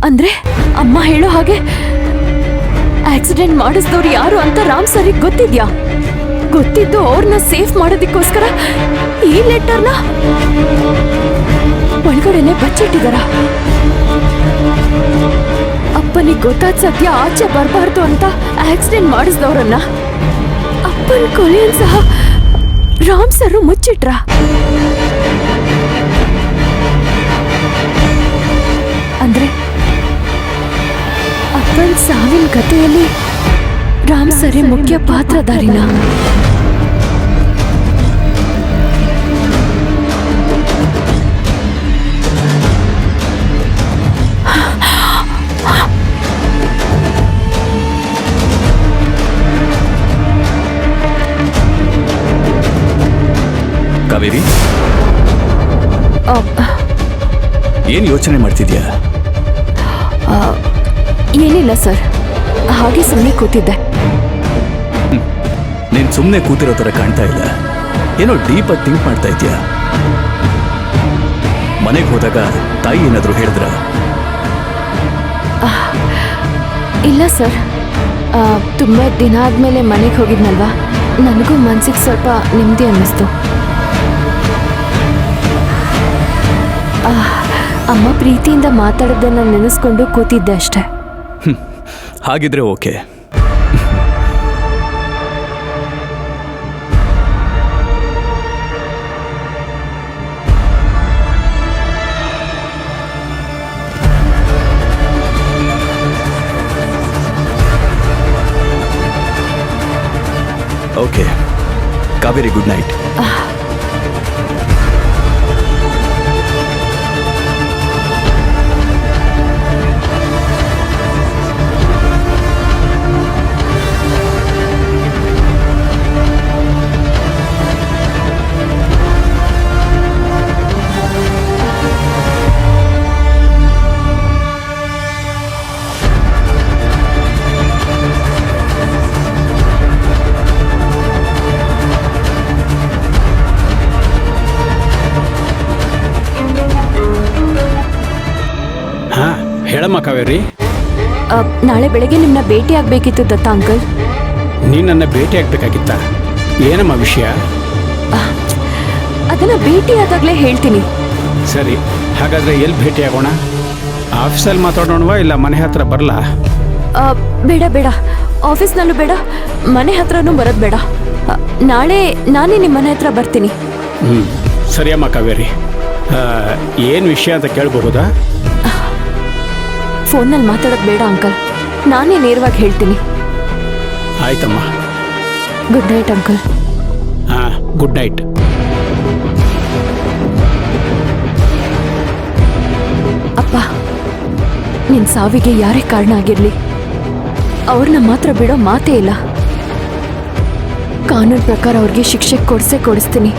ಅಂದ್ರೆ ಅಮ್ಮ ಹೇಳೋ ಹಾಗೆ ಆಕ್ಸಿಡೆಂಟ್ ಮಾಡಿಸಿದವ್ರು ಯಾರು ಅಂತ ರಾಮ್ ಸರಿಗೆ ಗೊತ್ತಿದ್ಯಾ? ಗೊತ್ತಿದ್ದು ಅವ್ರನ್ನ ಸೇಫ್ ಮಾಡೋದಕ್ಕೋಸ್ಕರ ಈ ಲೆಟರ್ನ ಒಳಗಡೆನೆ ಬಚ್ಚಿಟ್ಟಿದಾರ. ಅಪ್ಪನಿಗೆ ಗೊತ್ತಾದ ಸತ್ಯ ಆಚೆ ಬರಬಾರ್ದು ಅಂತ ಆಕ್ಸಿಡೆಂಟ್ ಮಾಡಿಸಿದವ್ರನ್ನ ಅಪ್ಪನ ಕೊಲೆಯನ್ನು ಸಹ ರಾಮ್ ಸರ್ ಮುಚ್ಚಿಟ್ರ. ಅಂದ್ರೆ ಅಪ್ಪನ ಸಾವಿನ ಕಥೆಯಲ್ಲಿ ರಾಮ್ ಸರಿ ಮುಖ್ಯ ಪಾತ್ರಧಾರಿನ. ಕಾವೇರಿ, ಏನ್ ಯೋಚನೆ ಮಾಡ್ತಿದ್ಯಾ? ಏನಿಲ್ಲ ಸರ್, ಹಾಗೆ ಸುಮ್ಮನೆ ಕೂತಿದ್ದೆ. ನೀನ್ ಸುಮ್ಮನೆ ಕೂತಿರೋ ತರ ಕಾಣ್ತಾ ಇಲ್ಲ, ಏನೋ ಡೀಪ್ ಆಗಿ ಥಿಂಕ್ ಮಾಡ್ತಾ ಇದ್ಯಾ. ಮನೆಗೆ ಹೋದಾಗ ತಾಯಿ ಏನಾದ್ರು ಹೇಳಿದ್ರ? ಇಲ್ಲ ಸರ್, ತುಂಬ ದಿನ ಆದ್ಮೇಲೆ ಮನೆಗೆ ಹೋಗಿದ್ನಲ್ವಾ, ನನಗೂ ಮನ್ಸಿಗೆ ಸ್ವಲ್ಪ ನೆಮ್ಮದಿ ಅನ್ನಿಸ್ತು. ಅಮ್ಮ ಪ್ರೀತಿಯಿಂದ ಮಾತಾಡೋದನ್ನ ನೆನೆಸ್ಕೊಂಡು ಕೂತಿದ್ದೆ ಅಷ್ಟೆ. ಹಾಗಿದ್ರೆ okay. Okay Kaveri, good night. ಹೇಳಮ್ಮ ಕಾವೇರಿ. ನಾಳೆ ಬೆಳಗ್ಗೆ ನಿಮ್ಮನ್ನ ಭೇಟಿ ಆಗ್ಬೇಕಿತ್ತು ದತ್ತ ಅಂಕಲ್. ನೀನು ನನ್ನ ಭೇಟಿ ಆಗ್ಬೇಕಾಗಿತ್ತ? ಏನಮ್ಮ ವಿಷಯ? ಅದನ್ನ ಭೇಟಿ ಆದಾಗಲೇ ಹೇಳ್ತೀನಿ. ಸರಿ, ಹಾಗಾದ್ರೆ ಎಲ್ಲಿ ಭೇಟಿ ಆಗೋಣ? ಆಫೀಸಲ್ಲಿ ಮಾತಾಡೋಣವಾ ಇಲ್ಲ ಮನೆ ಹತ್ರ ಬರಲಾ? ಬೇಡ ಬೇಡ, ಆಫೀಸ್ನಲ್ಲೂ ಬೇಡ, ಮನೆ ಹತ್ರನೂ ಬರೋದು ಬೇಡ. ನಾಳೆ ನಾನೇ ನಿಮ್ಮ ಮನೆ ಹತ್ರ ಬರ್ತೀನಿ. ಸರಿಯಮ್ಮ ಕಾವೇರಿ. ಏನು ವಿಷಯ ಅಂತ ಕೇಳಬಹುದಾ? ಫೋನಲ್ಲಿ ಮಾತಾಡೋದು ಬೇಡ ಅಂಕಲ್, ನಾನೇ ನೇರವಾಗಿ ಹೇಳ್ತೀನಿ. ಆಯ್ತಮ್ಮ. Good night uncle. ಹಾಂ, ಗುಡ್ ನೈಟ್. ಅಪ್ಪ, ನಿನ್ನ ಸಾವಿಗೆ ಯಾರೇ ಕಾರಣ ಆಗಿರಲಿ, ಅವ್ರನ್ನ ಮಾತ್ರ ಬಿಡೋ ಮಾತೇ ಇಲ್ಲ. ಕಾನೂನು ಪ್ರಕಾರ ಅವ್ರಿಗೆ ಶಿಕ್ಷೆ ಕೊಡಿಸ್ತೀನಿ.